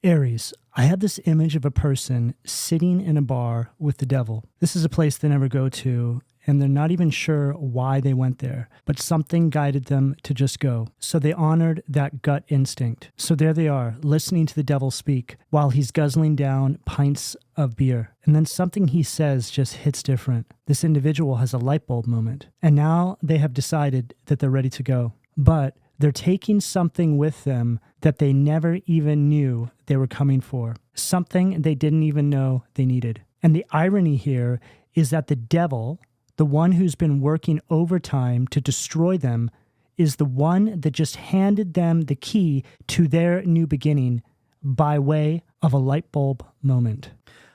Aries, I have this image of a person sitting in a bar with the devil. This is a place they never go to, and they're not even sure why they went there, but something guided them to just go. So they honored that gut instinct. So there they are, listening to the devil speak while he's guzzling down pints of beer. And then something he says just hits different. This individual has a light bulb moment, and now they have decided that they're ready to go. But they're taking something with them that they never even knew they were coming for, something they didn't even know they needed. And the irony here is that the devil, the one who's been working overtime to destroy them, is the one that just handed them the key to their new beginning by way of a light bulb moment.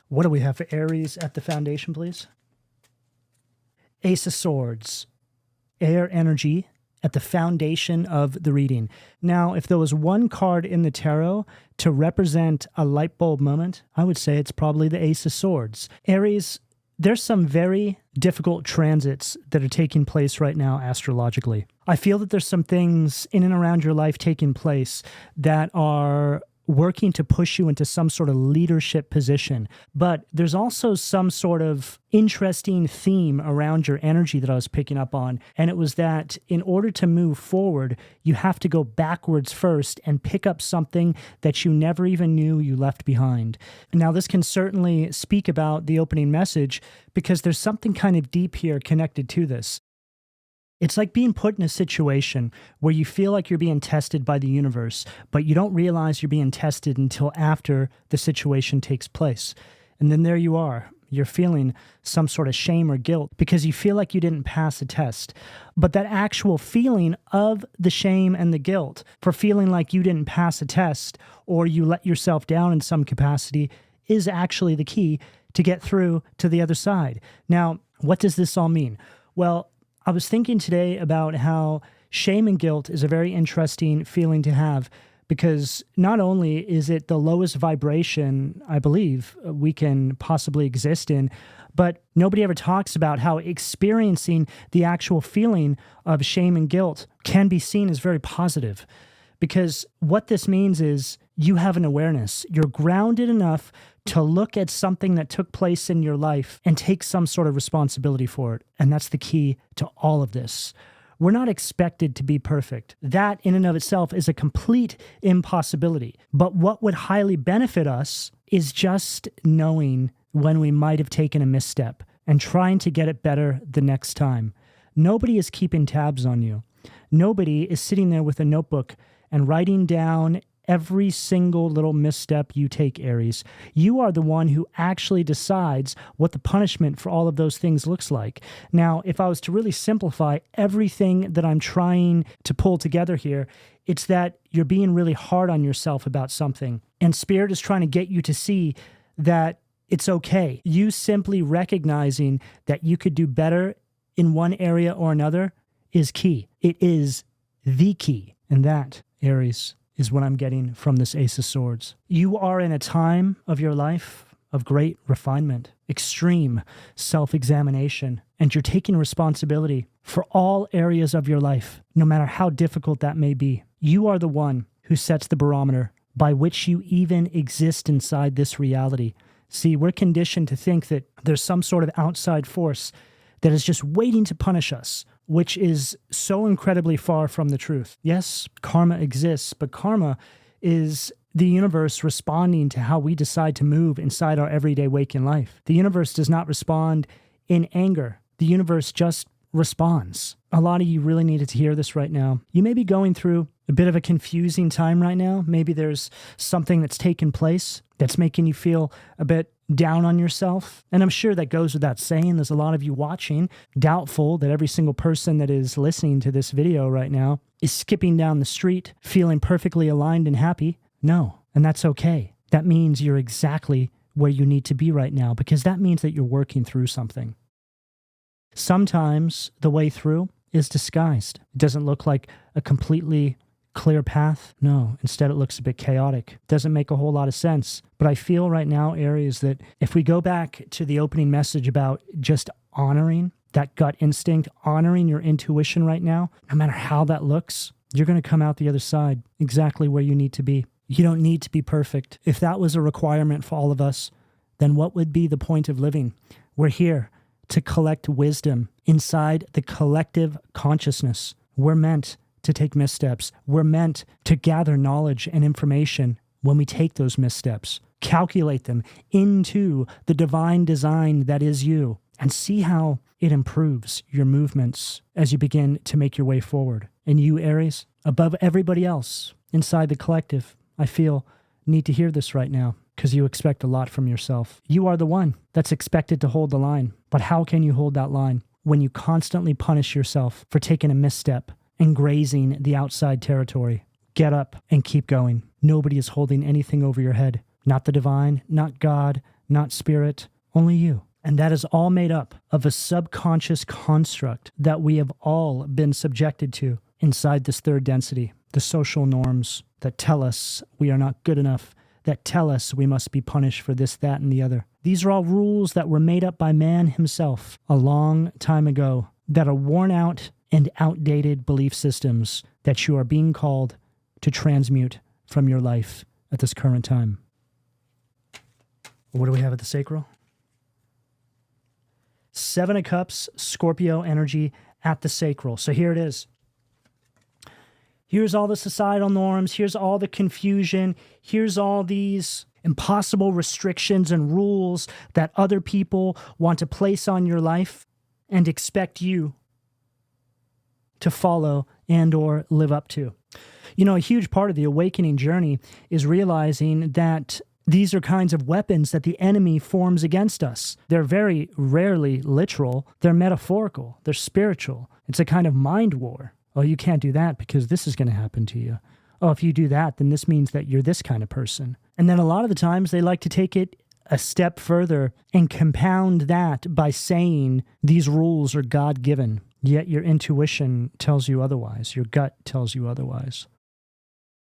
What do we have for Aries at the foundation, please? Ace of Swords, air energy, at the foundation of the reading. Now, if there was one card in the tarot to represent a light bulb moment, I would say it's probably the Ace of Swords. Aries, there's some very difficult transits that are taking place right now astrologically. I feel that there's some things in and around your life taking place that are working to push you into some sort of leadership position. But there's also some sort of interesting theme around your energy that I was picking up on. And it was that in order to move forward, you have to go backwards first and pick up something that you never even knew you left behind. Now, this can certainly speak about the opening message because there's something kind of deep here connected to this. It's like being put in a situation where you feel like you're being tested by the universe, but you don't realize you're being tested until after the situation takes place. And then there you are. You're feeling some sort of shame or guilt because you feel like you didn't pass a test. But that actual feeling of the shame and the guilt for feeling like you didn't pass a test or you let yourself down in some capacity is actually the key to get through to the other side. Now, what does this all mean? Well, I was thinking today about how shame and guilt is a very interesting feeling to have because not only is it the lowest vibration, I believe, we can possibly exist in, but nobody ever talks about how experiencing the actual feeling of shame and guilt can be seen as very positive. Because what this means is you have an awareness. You're grounded enough to look at something that took place in your life and take some sort of responsibility for it. And that's the key to all of this. We're not expected to be perfect. That in and of itself is a complete impossibility. But what would highly benefit us is just knowing when we might have taken a misstep and trying to get it better the next time. Nobody is keeping tabs on you. Nobody is sitting there with a notebook and writing down every single little misstep you take, Aries. You are the one who actually decides what the punishment for all of those things looks like. Now, if I was to really simplify everything that I'm trying to pull together here, it's that you're being really hard on yourself about something. And Spirit is trying to get you to see that it's okay. You simply recognizing that you could do better in one area or another is key. It is the key. And that, Aries, is what I'm getting from this Ace of Swords. You are in a time of your life of great refinement, extreme self-examination, and you're taking responsibility for all areas of your life, no matter how difficult that may be. You are the one who sets the barometer by which you even exist inside this reality. See, we're conditioned to think that there's some sort of outside force that is just waiting to punish us, which is so incredibly far from the truth. Yes, karma exists, but karma is the universe responding to how we decide to move inside our everyday waking life. The universe does not respond in anger. The universe just responds. A lot of you really needed to hear this right now. You may be going through a bit of a confusing time right now. Maybe there's something that's taken place that's making you feel a bit down on yourself. And I'm sure that goes without saying. There's a lot of you watching, doubtful that every single person that is listening to this video right now is skipping down the street, feeling perfectly aligned and happy. No, and that's okay. That means you're exactly where you need to be right now because that means that you're working through something. Sometimes the way through is disguised. It doesn't look like a completely clear path. No, instead it looks a bit chaotic. Doesn't make a whole lot of sense. But I feel right now, Aries, that if we go back to the opening message about just honoring that gut instinct, honoring your intuition right now, no matter how that looks, you're going to come out the other side exactly where you need to be. You don't need to be perfect. If that was a requirement for all of us, then what would be the point of living? We're here to collect wisdom inside the collective consciousness. We're meant to take missteps. We're meant to gather knowledge and information when we take those missteps, calculate them into the divine design that is you, and see how it improves your movements as you begin to make your way forward. And you, Aries, above everybody else inside the collective, I feel need to hear this right now because you expect a lot from yourself. You are the one that's expected to hold the line. But how can you hold that line when you constantly punish yourself for taking a misstep and grazing the outside territory? Get up and keep going. Nobody is holding anything over your head. Not the divine, not God, not spirit, only you. And that is all made up of a subconscious construct that we have all been subjected to inside this third density. The social norms that tell us we are not good enough, that tell us we must be punished for this, that, and the other. These are all rules that were made up by man himself a long time ago that are worn out and outdated belief systems that you are being called to transmute from your life at this current time. What do we have at the sacral? 7 of Cups, Scorpio energy at the sacral. So here it is. Here's all the societal norms. Here's all the confusion. Here's all these impossible restrictions and rules that other people want to place on your life and expect you to follow and or live up to. You know, a huge part of the awakening journey is realizing that these are kinds of weapons that the enemy forms against us. They're very rarely literal. They're metaphorical. They're spiritual. It's a kind of mind war. Oh, you can't do that because this is going to happen to you. Oh, if you do that, then this means that you're this kind of person. And then a lot of the times they like to take it a step further and compound that by saying these rules are God-given, yet your intuition tells you otherwise. Your gut tells you otherwise.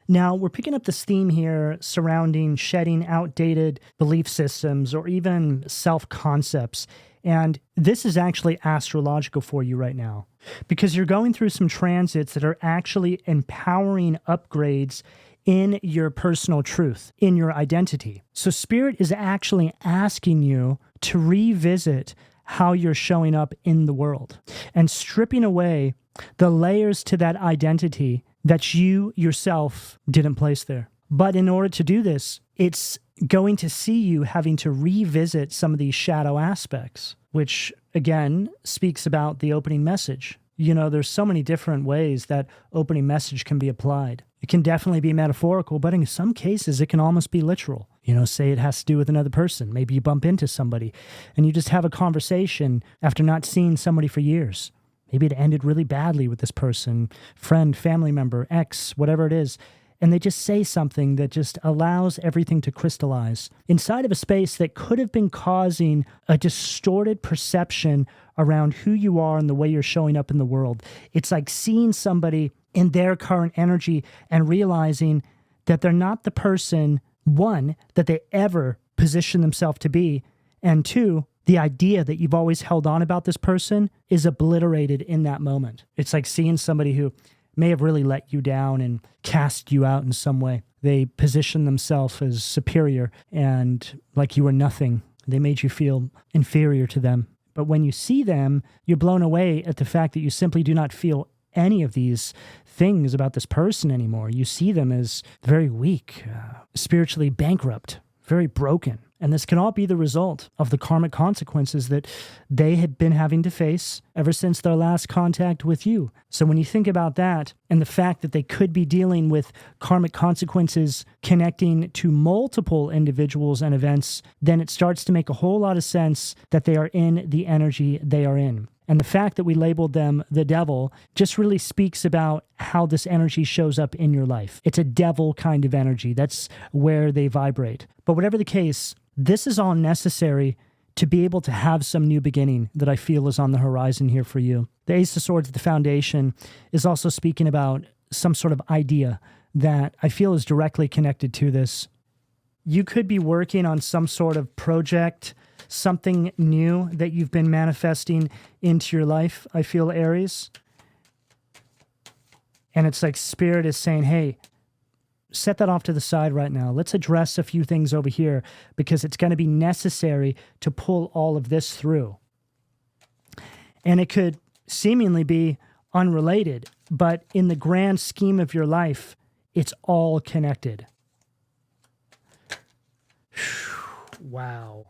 Now, we're picking up this theme here surrounding shedding outdated belief systems or even self-concepts. And this is actually astrological for you right now because you're going through some transits that are actually empowering upgrades in your personal truth, in your identity. So Spirit is actually asking you to revisit how you're showing up in the world and stripping away the layers to that identity that you yourself didn't place there. But in order to do this, it's going to see you having to revisit some of these shadow aspects, which again speaks about the opening message. You know, there's so many different ways that opening message can be applied. It can definitely be metaphorical, but in some cases it can almost be literal. You know, say it has to do with another person. Maybe you bump into somebody and you just have a conversation after not seeing somebody for years. Maybe it ended really badly with this person, friend, family member, ex, whatever it is. And they just say something that just allows everything to crystallize inside of a space that could have been causing a distorted perception around who you are and the way you're showing up in the world. It's like seeing somebody in their current energy and realizing that they're not the person, one, that they ever position themselves to be, and two, the idea that you've always held on about this person is obliterated in that moment. It's like seeing somebody who may have really let you down and cast you out in some way. They position themselves as superior and like you were nothing. They made you feel inferior to them. But when you see them, you're blown away at the fact that you simply do not feel any of these things about this person anymore. You see them as very weak, spiritually bankrupt, very broken. And this can all be the result of the karmic consequences that they had been having to face ever since their last contact with you. So when you think about that and the fact that they could be dealing with karmic consequences connecting to multiple individuals and events, then it starts to make a whole lot of sense that they are in the energy they are in. And the fact that we labeled them the devil just really speaks about how this energy shows up in your life. It's a devil kind of energy. That's where they vibrate. But whatever the case, this is all necessary to be able to have some new beginning that I feel is on the horizon here for you. The Ace of Swords at the foundation is also speaking about some sort of idea that I feel is directly connected to this. You could be working on some sort of project, something new that you've been manifesting into your life, I feel, Aries. And it's like Spirit is saying, hey, set that off to the side right now. Let's address a few things over here because it's going to be necessary to pull all of this through. And it could seemingly be unrelated, but in the grand scheme of your life, it's all connected. Wow.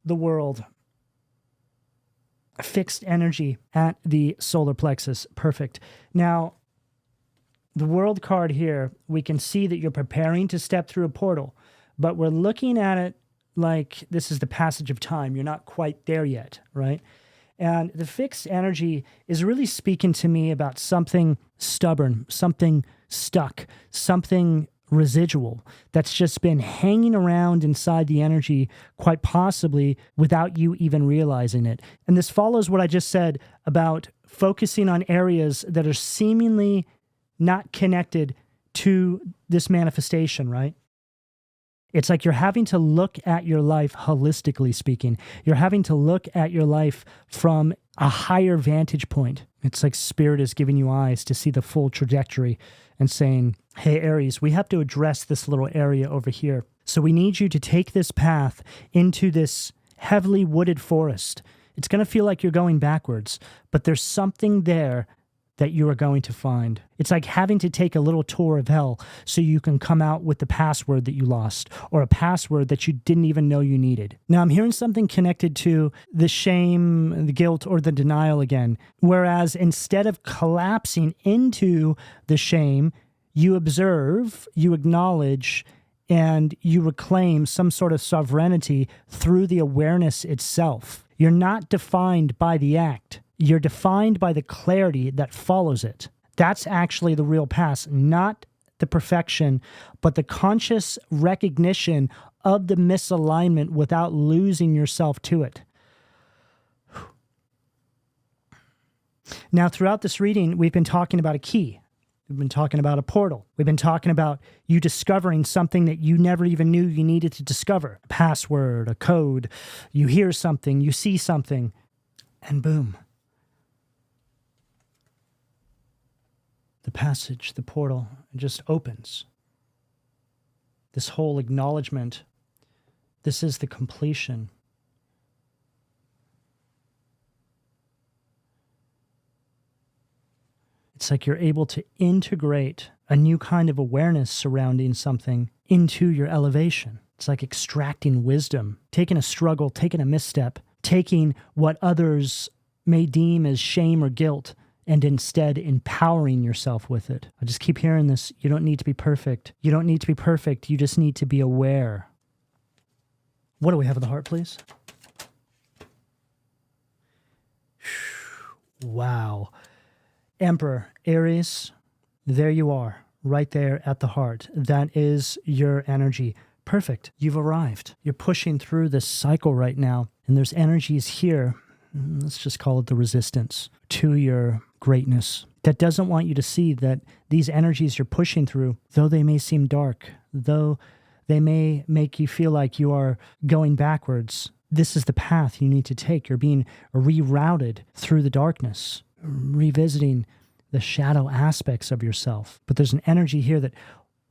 The world. Fixed energy at the solar plexus. Perfect. Now, the world card here, we can see that you're preparing to step through a portal, but we're looking at it like this is the passage of time. You're not quite there yet, right? And the fixed energy is really speaking to me about something stubborn, something stuck, something residual that's just been hanging around inside the energy, quite possibly without you even realizing it. And this follows what I just said about focusing on areas that are seemingly not connected to this manifestation, right? It's like you're having to look at your life holistically speaking. You're having to look at your life from a higher vantage point. It's like Spirit is giving you eyes to see the full trajectory and saying, hey, Aries, we have to address this little area over here. So we need you to take this path into this heavily wooded forest. It's going to feel like you're going backwards, but there's something there that you are going to find. It's like having to take a little tour of hell so you can come out with the password that you lost or a password that you didn't even know you needed. Now, I'm hearing something connected to the shame, the guilt, or the denial again. Whereas instead of collapsing into the shame, you observe, you acknowledge, and you reclaim some sort of sovereignty through the awareness itself. You're not defined by the act. You're defined by the clarity that follows it. That's actually the real path, not the perfection, but the conscious recognition of the misalignment without losing yourself to it. Now, throughout this reading, we've been talking about a key. We've been talking about a portal. We've been talking about you discovering something that you never even knew you needed to discover. A password, a code. You hear something, you see something, and boom. The passage, the portal, it just opens. This whole acknowledgement, this is the completion. It's like you're able to integrate a new kind of awareness surrounding something into your elevation. It's like extracting wisdom, taking a struggle, taking a misstep, taking what others may deem as shame or guilt, and instead empowering yourself with it. I just keep hearing this. You don't need to be perfect. You don't need to be perfect. You just need to be aware. What do we have in the heart, please? Wow. Emperor, Aries, there you are, right there at the heart. That is your energy. Perfect. You've arrived. You're pushing through this cycle right now, and there's energies here. Let's just call it the resistance to your greatness that doesn't want you to see that these energies you're pushing through, though they may seem dark, though they may make you feel like you are going backwards, this is the path you need to take. You're being rerouted through the darkness, revisiting the shadow aspects of yourself. But there's an energy here that,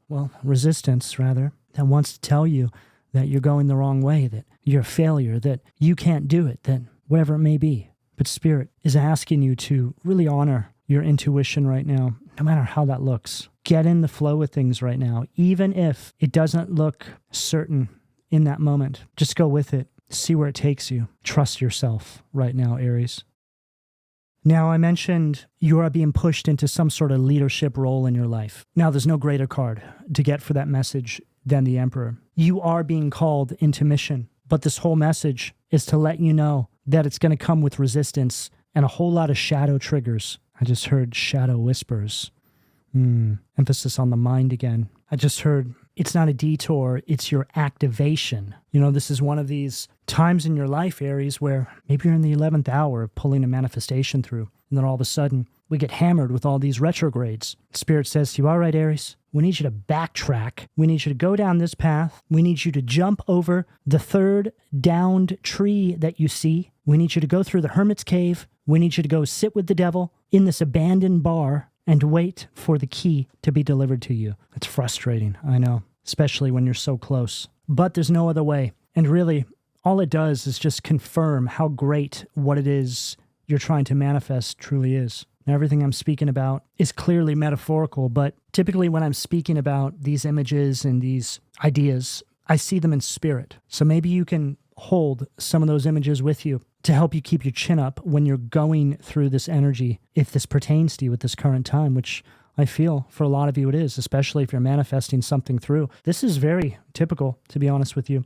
well, resistance rather, that wants to tell you that you're going the wrong way, that you're a failure, that you can't do it, that whatever it may be. But Spirit is asking you to really honor your intuition right now, no matter how that looks. Get in the flow with things right now, even if it doesn't look certain in that moment. Just go with it. See where it takes you. Trust yourself right now, Aries. Now, I mentioned you are being pushed into some sort of leadership role in your life. Now, there's no greater card to get for that message than the Emperor. You are being called into mission, but this whole message is to let you know that it's going to come with resistance and a whole lot of shadow triggers. I just heard shadow whispers. Emphasis on the mind again. I just heard it's not a detour, it's your activation. You know, this is one of these times in your life, Aries, where maybe you're in the 11th hour of pulling a manifestation through, and then all of a sudden, we get hammered with all these retrogrades. Spirit says to you, all right, Aries, we need you to backtrack. We need you to go down this path. We need you to jump over the third downed tree that you see. We need you to go through the hermit's cave. We need you to go sit with the devil in this abandoned bar and wait for the key to be delivered to you. It's frustrating, I know, especially when you're so close. But there's no other way. And really, all it does is just confirm how great what it is you're trying to manifest truly is. Now, everything I'm speaking about is clearly metaphorical, but typically when I'm speaking about these images and these ideas, I see them in spirit. So maybe you can hold some of those images with you to help you keep your chin up when you're going through this energy, if this pertains to you at this current time, which I feel for a lot of you it is, especially if you're manifesting something through. This is very typical, to be honest with you.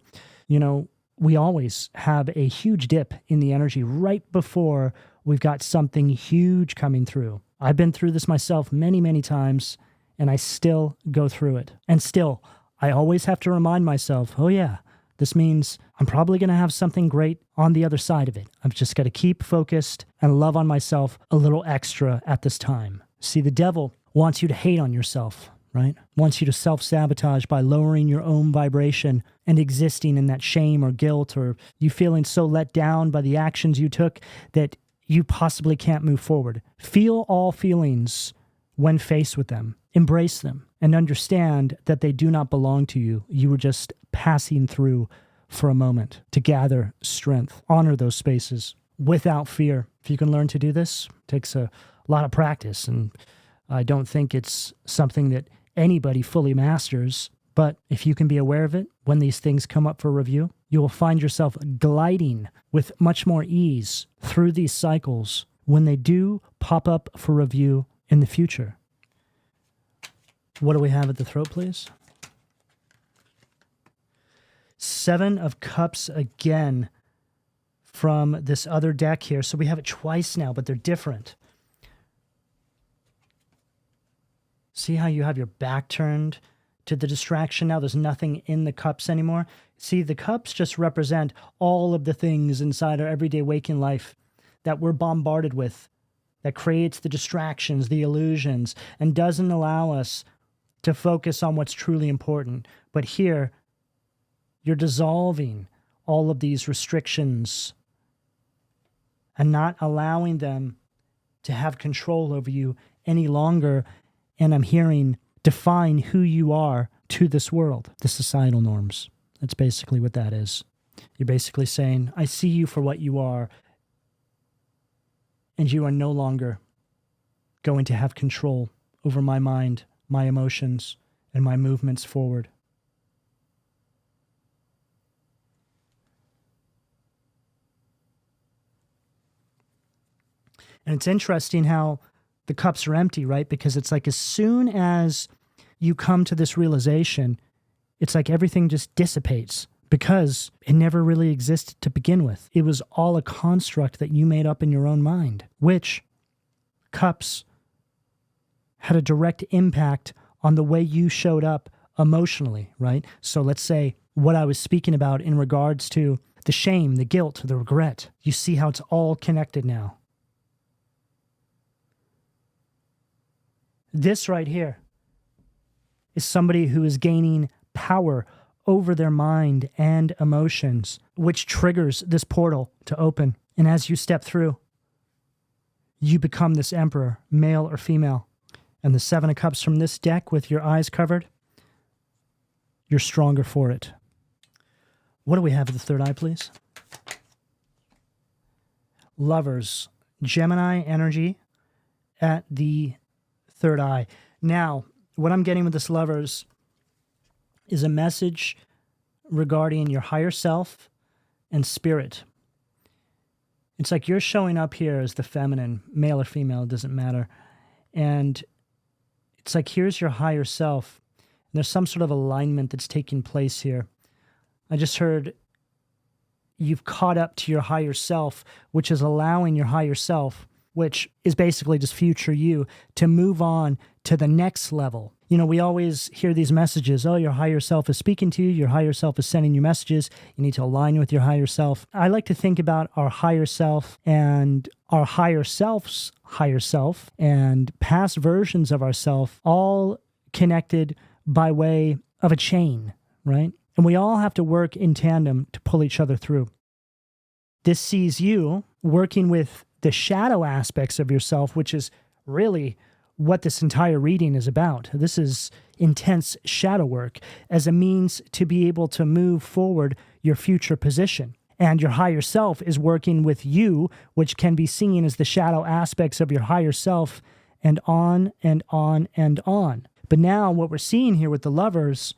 You know, we always have a huge dip in the energy right before we've got something huge coming through. I've been through this myself many, many times, and I still go through it. And still, I always have to remind myself, oh yeah, this means I'm probably going to have something great on the other side of it. I've just got to keep focused and love on myself a little extra at this time. See, the devil wants you to hate on yourself, right? Wants you to self-sabotage by lowering your own vibration and existing in that shame or guilt, or you feeling so let down by the actions you took that you possibly can't move forward. Feel all feelings when faced with them. Embrace them and understand that they do not belong to you. You were just passing through for a moment to gather strength. Honor those spaces without fear. If you can learn to do this, it takes a lot of practice, and I don't think it's something that anybody fully masters, but if you can be aware of it when these things come up for review, you will find yourself gliding with much more ease through these cycles when they do pop up for review in the future. What do we have at the throat, please? 7 of Cups again from this other deck here. So we have it twice now, but they're different. See how you have your back turned to the distraction now? There's nothing in the cups anymore. See, the cups just represent all of the things inside our everyday waking life that we're bombarded with, that creates the distractions, the illusions, and doesn't allow us to focus on what's truly important. But here, you're dissolving all of these restrictions and not allowing them to have control over you any longer. And I'm hearing, define who you are to this world, the societal norms. That's basically what that is. You're basically saying, I see you for what you are, and you are no longer going to have control over my mind, my emotions, and my movements forward. And it's interesting how the cups are empty, right? Because it's like as soon as you come to this realization, it's like everything just dissipates because it never really existed to begin with. It was all a construct that you made up in your own mind, which cups had a direct impact on the way you showed up emotionally, right? So let's say what I was speaking about in regards to the shame, the guilt, the regret. You see how it's all connected now. This right here is somebody who is gaining power over their mind and emotions, which triggers this portal to open. And as you step through, you become this emperor, male or female. And the 7 of Cups from this deck with your eyes covered, you're stronger for it. What do we have at the third eye, please? Lovers, Gemini energy at the third eye. Now, what I'm getting with this Lovers is a message regarding your higher self and spirit. It's like you're showing up here as the feminine, male or female, it doesn't matter. And it's like, here's your higher self. And there's some sort of alignment that's taking place here. I just heard you've caught up to your higher self, which is allowing your higher self, which is basically just future you, to move on to the next level. You know, we always hear these messages, oh, your higher self is speaking to you, your higher self is sending you messages, you need to align with your higher self. I like to think about our higher self and our higher self's higher self and past versions of ourself, all connected by way of a chain, right? And we all have to work in tandem to pull each other through. This sees you working with the shadow aspects of yourself, which is really what this entire reading is about. This is intense shadow work as a means to be able to move forward your future position. And your higher self is working with you, which can be seen as the shadow aspects of your higher self, and on and on and on. But now what we're seeing here with the Lovers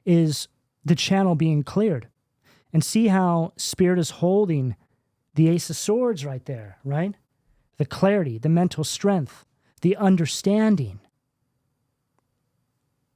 is the channel being cleared. And see how Spirit is holding the Ace of Swords right there, right? The clarity, the mental strength, the understanding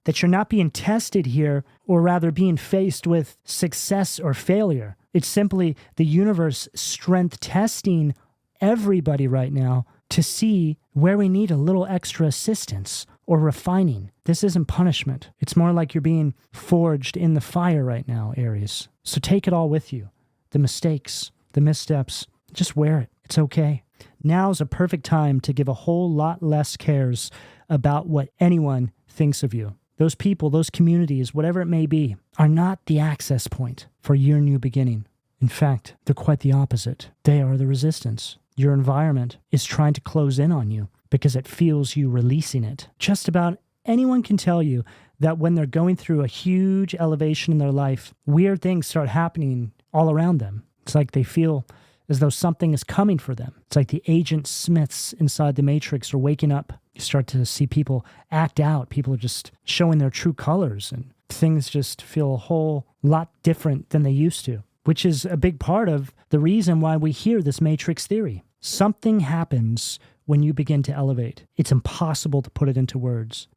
that you're not being tested here, or rather being faced with success or failure. It's simply the universe strength testing everybody right now to see where we need a little extra assistance or refining. This isn't punishment. It's more like you're being forged in the fire right now, Aries. So take it all with you. The mistakes, the missteps, just wear it. It's okay. Now's a perfect time to give a whole lot less cares about what anyone thinks of you. Those people, those communities, whatever it may be, are not the access point for your new beginning. In fact, they're quite the opposite. They are the resistance. Your environment is trying to close in on you because it feels you releasing it. Just about anyone can tell you that when they're going through a huge elevation in their life, weird things start happening all around them. It's like they feel as though something is coming for them. It's like the Agent Smiths inside the Matrix are waking up. You start to see people act out. People are just showing their true colors, and things just feel a whole lot different than they used to, which is a big part of the reason why we hear this Matrix theory. Something happens when you begin to elevate. It's impossible to put it into words.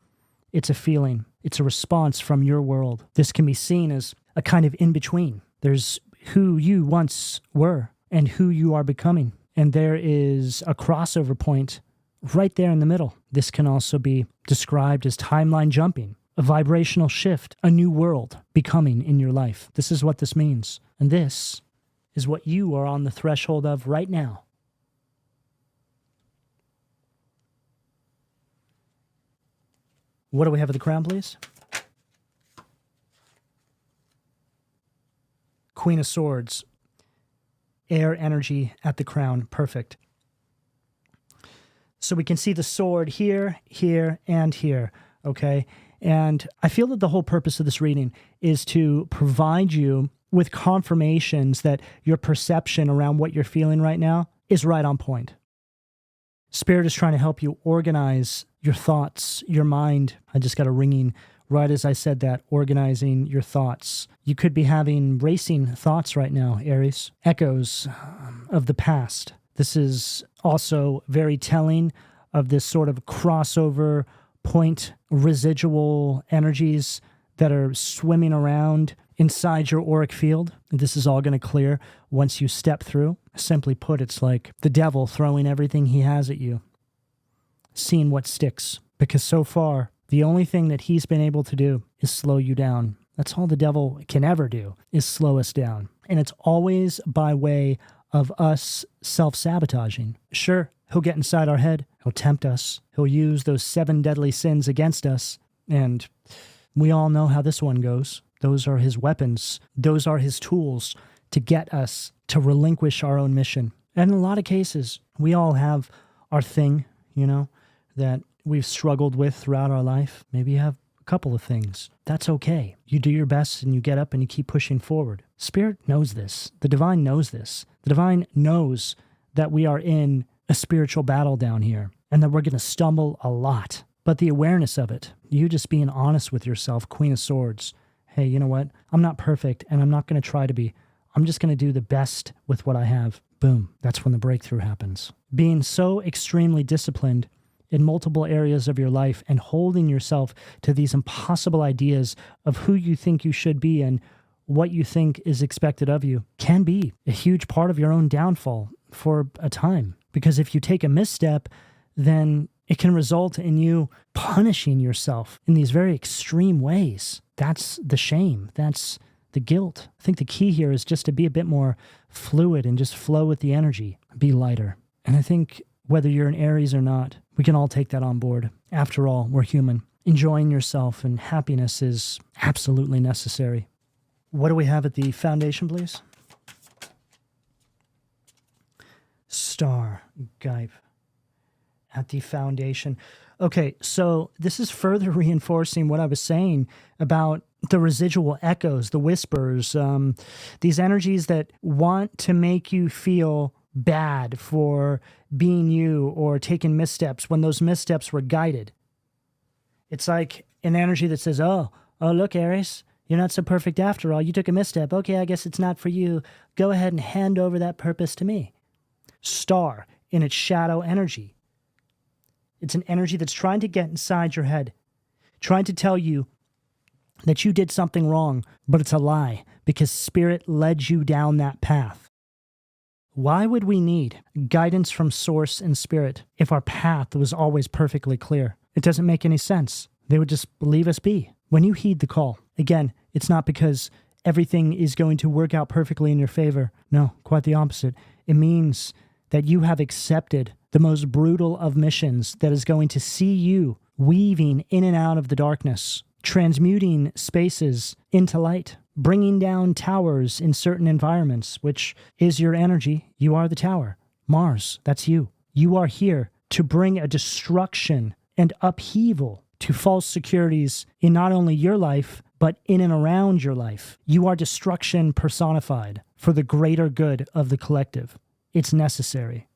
It's a feeling. It's a response from your world. This can be seen as a kind of in-between. There's who you once were and who you are becoming. And there is a crossover point right there in the middle. This can also be described as timeline jumping, a vibrational shift, a new world becoming in your life. This is what this means. And this is what you are on the threshold of right now. What do we have at the crown, please? Queen of Swords. Air energy at the crown. Perfect. So we can see the sword here, here, and here, okay? And I feel that the whole purpose of this reading is to provide you with confirmations that your perception around what you're feeling right now is right on point. Spirit is trying to help you organize your thoughts, your mind. I just got a ringing right as I said that, organizing your thoughts. You could be having racing thoughts right now, Aries. Echoes of the past. This is also very telling of this sort of crossover point, residual energies that are swimming around inside your auric field. This is all going to clear once you step through. Simply put, it's like the devil throwing everything he has at you, seeing what sticks. Because so far, the only thing that he's been able to do is slow you down. That's all the devil can ever do, is slow us down. And it's always by way of us self-sabotaging. Sure, he'll get inside our head. He'll tempt us. He'll use those 7 deadly sins against us. And we all know how this one goes. Those are his weapons. Those are his tools to get us to relinquish our own mission. And in a lot of cases, we all have our thing, that we've struggled with throughout our life. Maybe you have a couple of things. That's okay. You do your best and you get up and you keep pushing forward. Spirit knows this. The divine knows this. The divine knows that we are in a spiritual battle down here and that we're going to stumble a lot. But the awareness of it, you just being honest with yourself, Queen of Swords. Hey, you know what? I'm not perfect and I'm not going to try to be. I'm just going to do the best with what I have. Boom. That's when the breakthrough happens. Being so extremely disciplined in multiple areas of your life and holding yourself to these impossible ideas of who you think you should be and what you think is expected of you can be a huge part of your own downfall for a time. Because if you take a misstep, then it can result in you punishing yourself in these very extreme ways. That's the shame. That's the guilt. I think the key here is just to be a bit more fluid and just flow with the energy, be lighter. And I think whether you're an Aries or not, we can all take that on board. After all, we're human. Enjoying yourself and happiness is absolutely necessary. What do we have at the foundation, please? Star, Gype, at the foundation. Okay, so this is further reinforcing what I was saying about the residual echoes, the whispers, these energies that want to make you feel bad for being you or taking missteps when those missteps were guided. It's like an energy that says, oh, look, Aries, you're not so perfect after all. You took a misstep. Okay, I guess it's not for you. Go ahead and hand over that purpose to me. Star in its shadow energy. It's an energy that's trying to get inside your head, trying to tell you that you did something wrong, but it's a lie because spirit led you down that path. Why would we need guidance from source and spirit if our path was always perfectly clear? It doesn't make any sense. They would just leave us be. When you heed the call, again, it's not because everything is going to work out perfectly in your favor. No, quite the opposite. It means that you have accepted the most brutal of missions that is going to see you weaving in and out of the darkness, transmuting spaces into light, bringing down towers in certain environments, which is your energy. You are the tower. Mars, that's you. You are here to bring a destruction and upheaval to false securities in not only your life, but in and around your life. You are destruction personified for the greater good of the collective. It's necessary.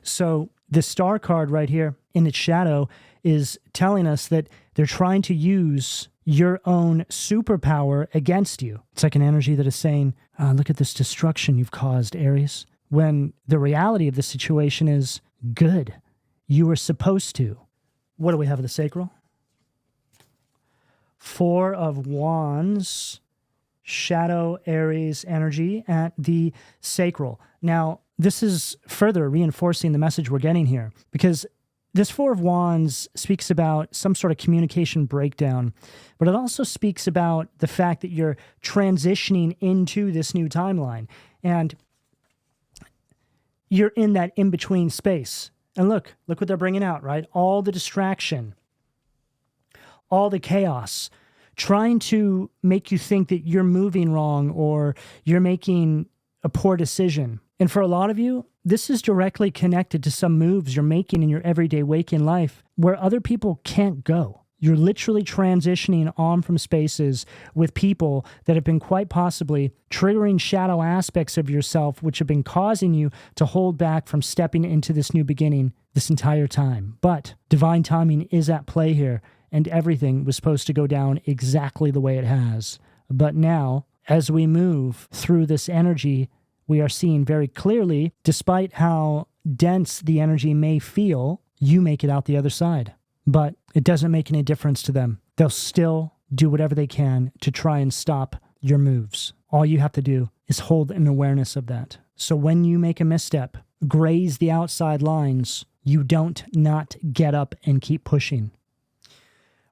So the star card right here in its shadow is telling us that they're trying to use your own superpower against you. It's like an energy that is saying, look at this destruction you've caused, Aries. When the reality of the situation is good. You were supposed to. What do we have of the sacral? 4 of Wands, shadow Aries energy at the sacral. Now, this is further reinforcing the message we're getting here because this 4 of Wands speaks about some sort of communication breakdown, but it also speaks about the fact that you're transitioning into this new timeline and you're in that in-between space. And look what they're bringing out, right? All the distraction, all the chaos, trying to make you think that you're moving wrong or you're making a poor decision. And for a lot of you, this is directly connected to some moves you're making in your everyday waking life where other people can't go. You're literally transitioning on from spaces with people that have been quite possibly triggering shadow aspects of yourself, which have been causing you to hold back from stepping into this new beginning this entire time. But divine timing is at play here, and everything was supposed to go down exactly the way it has. But now, as we move through this energy, we are seeing very clearly, despite how dense the energy may feel, you make it out the other side. But it doesn't make any difference to them. They'll still do whatever they can to try and stop your moves. All you have to do is hold an awareness of that. So when you make a misstep, graze the outside lines, you don't not get up and keep pushing.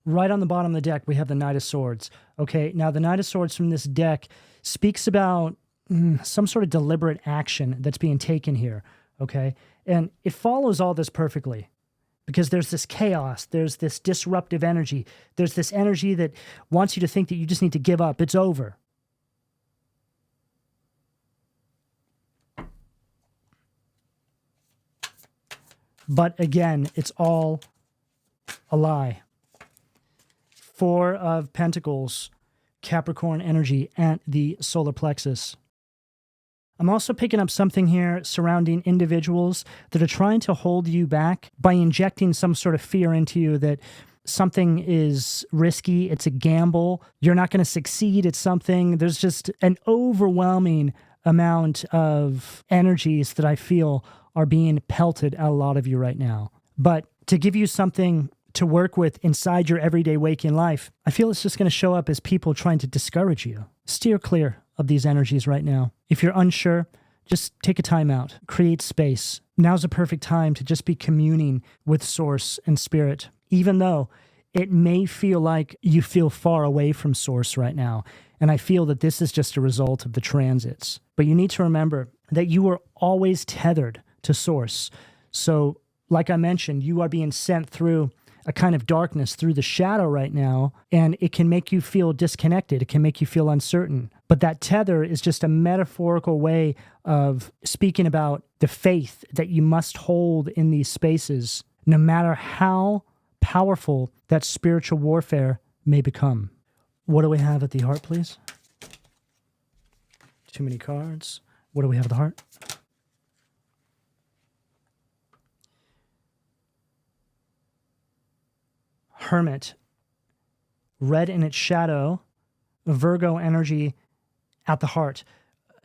Right on the bottom of the deck, we have the Knight of Swords. Okay, now the Knight of Swords from this deck speaks about some sort of deliberate action that's being taken here, okay? And it follows all this perfectly because there's this chaos, there's this disruptive energy, there's this energy that wants you to think that you just need to give up, it's over. But again, it's all a lie. 4 of Pentacles, Capricorn energy at the solar plexus. I'm also picking up something here surrounding individuals that are trying to hold you back by injecting some sort of fear into you that something is risky, it's a gamble, you're not going to succeed at something. There's just an overwhelming amount of energies that I feel are being pelted at a lot of you right now. But to give you something to work with inside your everyday waking life, I feel it's just going to show up as people trying to discourage you. Steer clear of these energies right now. If you're unsure, just take a time out, create space. Now's a perfect time to just be communing with Source and Spirit, even though it may feel like you feel far away from Source right now. And I feel that this is just a result of the transits. But you need to remember that you are always tethered to Source. So, like I mentioned, you are being sent through a kind of darkness, through the shadow right now, and it can make you feel disconnected. It can make you feel uncertain. But that tether is just a metaphorical way of speaking about the faith that you must hold in these spaces no matter how powerful that spiritual warfare may become. What do we have at the heart, please? Too many cards. What do we have at the heart? Hermit. Red in its shadow. Virgo energy at the heart.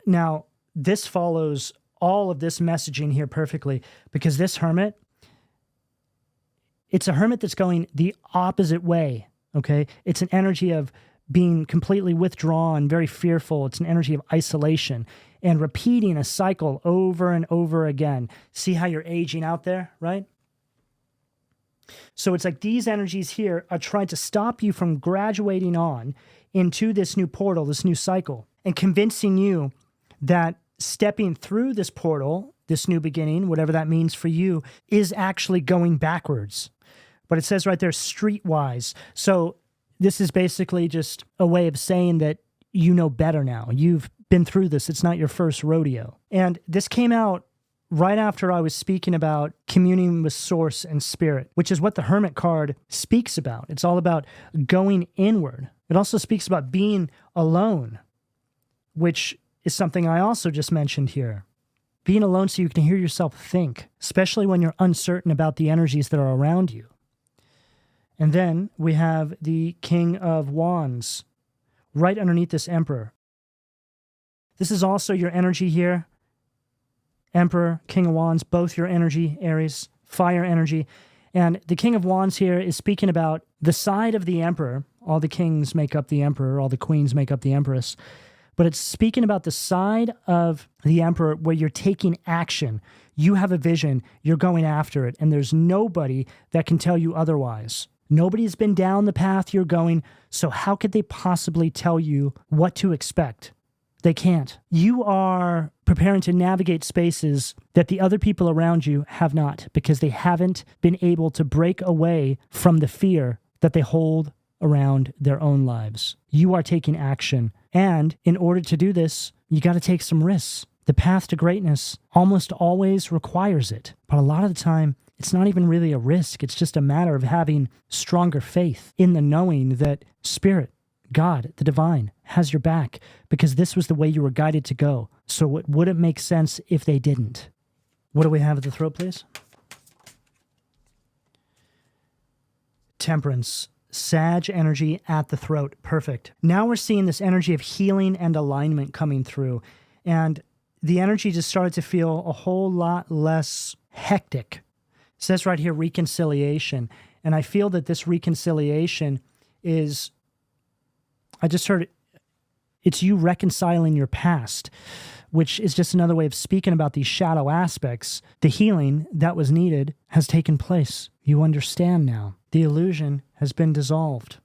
Now, this follows all of this messaging here perfectly, because this hermit, it's a hermit that's going the opposite way, okay? It's an energy of being completely withdrawn, very fearful. It's an energy of isolation and repeating a cycle over and over again. See how you're aging out there, right? So it's like these energies here are trying to stop you from graduating on into this new portal, this new cycle, and convincing you that stepping through this portal, this new beginning, whatever that means for you, is actually going backwards. But it says right there, streetwise. So this is basically just a way of saying that you know better now. You've been through this. It's not your first rodeo. And this came out right after I was speaking about communing with source and spirit, which is what the Hermit card speaks about. It's all about going inward. It also speaks about being alone, which is something I also just mentioned here. Being alone so you can hear yourself think, especially when you're uncertain about the energies that are around you. And then we have the King of Wands right underneath this Emperor. This is also your energy here. Emperor, King of Wands, both your energy, Aries, fire energy. And the King of Wands here is speaking about the side of the Emperor. All the kings make up the Emperor, all the queens make up the Empress. But it's speaking about the side of the Emperor where you're taking action. You have a vision, you're going after it, and there's nobody that can tell you otherwise. Nobody's been down the path you're going, so how could they possibly tell you what to expect? They can't. You are preparing to navigate spaces that the other people around you have not, because they haven't been able to break away from the fear that they hold around their own lives. You are taking action. And in order to do this, you got to take some risks. The path to greatness almost always requires it. But a lot of the time, it's not even really a risk. It's just a matter of having stronger faith in the knowing that Spirit, God, the divine, has your back, because this was the way you were guided to go. So it wouldn't make sense if they didn't. What do we have at the throat, please? Temperance. Sag energy at the throat. Perfect. Now we're seeing this energy of healing and alignment coming through. And the energy just started to feel a whole lot less hectic. It says right here, reconciliation. And I feel that this reconciliation is, I just heard it, it's you reconciling your past, which is just another way of speaking about these shadow aspects. The healing that was needed has taken place. You understand now. The illusion has been dissolved.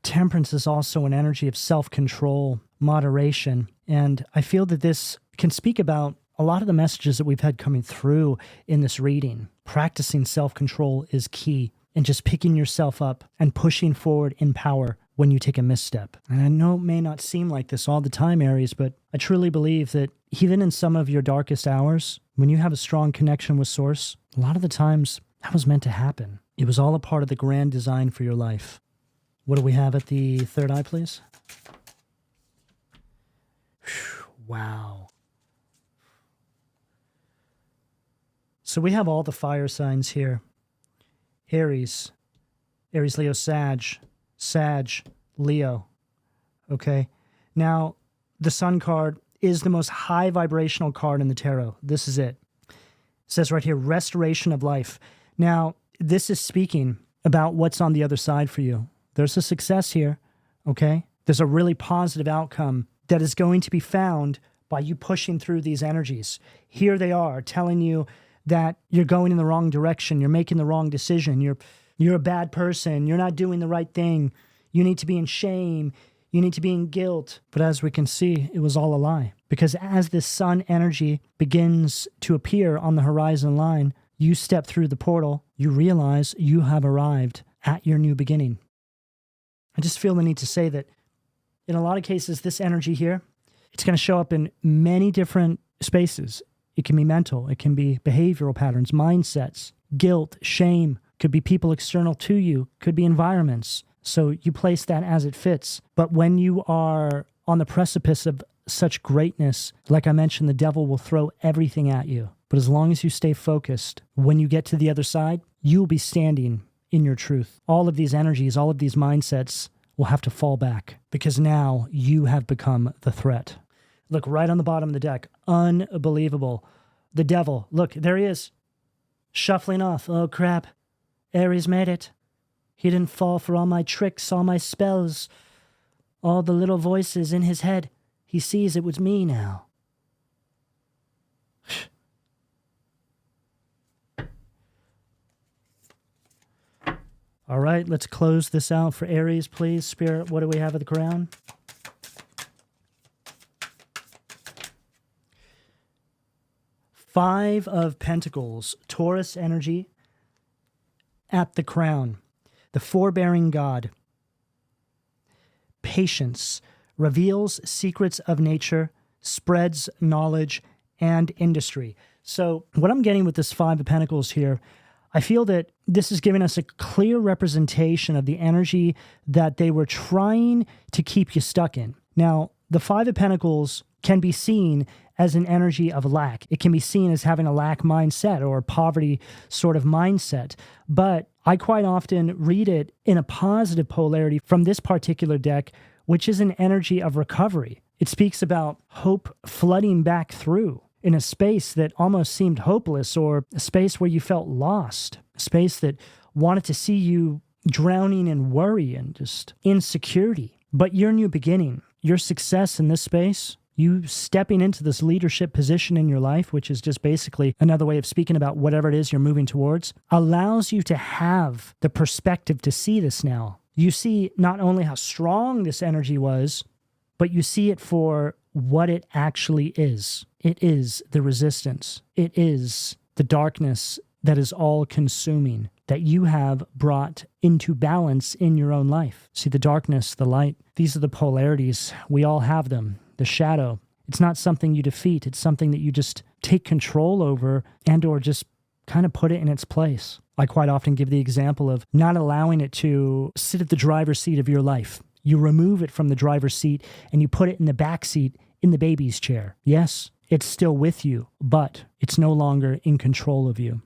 Temperance is also an energy of self-control, moderation, and I feel that this can speak about a lot of the messages that we've had coming through in this reading. Practicing self-control is key, and just picking yourself up and pushing forward in power when you take a misstep. And I know it may not seem like this all the time, Aries, but I truly believe that even in some of your darkest hours, when you have a strong connection with Source, a lot of the times that was meant to happen. It was all a part of the grand design for your life. What do we have at the third eye, please? Wow. So we have all the fire signs here. Aries, Leo, Sag, Leo. Okay. Now, the Sun card is the most high vibrational card in the tarot. This is it. It says right here, restoration of life. Now, this is speaking about what's on the other side for you. There's a success here, okay? There's a really positive outcome that is going to be found by you pushing through these energies. Here they are telling you that you're going in the wrong direction, you're making the wrong decision, you're a bad person, you're not doing the right thing, you need to be in shame, you need to be in guilt. But as we can see, it was all a lie. Because as this sun energy begins to appear on the horizon line, you step through the portal, you realize you have arrived at your new beginning. I just feel the need to say that in a lot of cases, this energy here, it's going to show up in many different spaces. It can be mental. It can be behavioral patterns, mindsets, guilt, shame. Could be people external to you. Could be environments. So you place that as it fits. But when you are on the precipice of such greatness, like I mentioned, the devil will throw everything at you. But as long as you stay focused, when you get to the other side, you'll be standing in your truth. All of these energies, all of these mindsets will have to fall back because now you have become the threat. Look, right on the bottom of the deck. Unbelievable. The devil. Look, there he is. Shuffling off. Oh, crap. Aries made it. He didn't fall for all my tricks, all my spells, all the little voices in his head. He sees it was me now. All right, let's close this out for Aries, please. Spirit, what do we have at the crown? Five of Pentacles, Taurus energy at the crown. The forbearing God. Patience. Reveals secrets of nature, spreads knowledge and industry. So what I'm getting with this Five of Pentacles here, I feel that this is giving us a clear representation of the energy that they were trying to keep you stuck in. Now, the Five of Pentacles can be seen as an energy of lack. It can be seen as having a lack mindset or a poverty sort of mindset. But I quite often read it in a positive polarity from this particular deck, which is an energy of recovery. It speaks about hope flooding back through in a space that almost seemed hopeless, or a space where you felt lost, a space that wanted to see you drowning in worry and just insecurity. But your new beginning, your success in this space, you stepping into this leadership position in your life, which is just basically another way of speaking about whatever it is you're moving towards, allows you to have the perspective to see this now. You see not only how strong this energy was, but you see it for what it actually is. It is the resistance. It is the darkness that is all-consuming, that you have brought into balance in your own life. See, the darkness, the light, these are the polarities. We all have them. The shadow, it's not something you defeat. It's something that you just take control over and or just kind of put it in its place. I quite often give the example of not allowing it to sit at the driver's seat of your life. You remove it from the driver's seat and you put it in the back seat in the baby's chair. Yes, it's still with you, but it's no longer in control of you.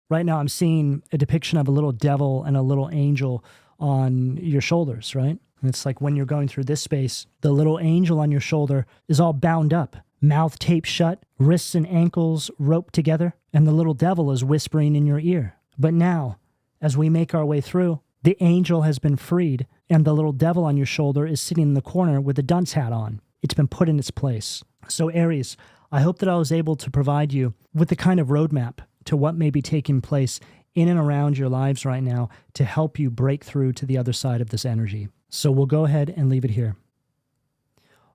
Right now, I'm seeing a depiction of a little devil and a little angel on your shoulders, right? And it's like when you're going through this space, the little angel on your shoulder is all bound up, mouth taped shut, wrists and ankles roped together, and the little devil is whispering in your ear. But now, as we make our way through, the angel has been freed, and the little devil on your shoulder is sitting in the corner with a dunce hat on. It's been put in its place. So Aries, I hope that I was able to provide you with the kind of roadmap to what may be taking place in and around your lives right now to help you break through to the other side of this energy. So we'll go ahead and leave it here.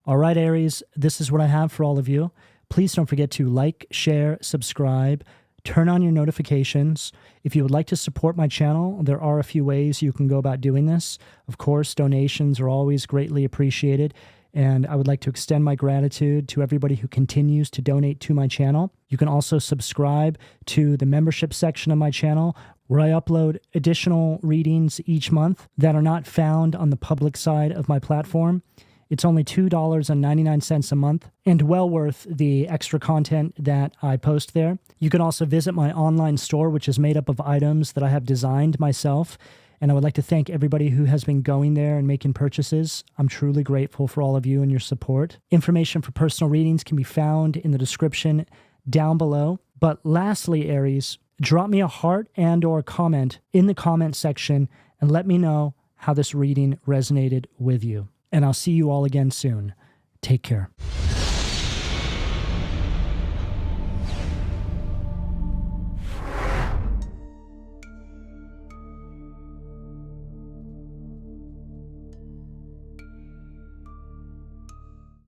All right, Aries, this is what I have for all of you. Please don't forget to like, share, subscribe, turn on your notifications. If you would like to support my channel, there are a few ways you can go about doing this. Of course, donations are always greatly appreciated, and I would like to extend my gratitude to everybody who continues to donate to my channel. You can also subscribe to the membership section of my channel, where I upload additional readings each month that are not found on the public side of my platform. It's only $2.99 a month and well worth the extra content that I post there. You can also visit my online store, which is made up of items that I have designed myself. And I would like to thank everybody who has been going there and making purchases. I'm truly grateful for all of you and your support. Information for personal readings can be found in the description down below. But lastly, Aries, drop me a heart and or comment in the comment section and let me know how this reading resonated with you. And I'll see you all again soon. Take care.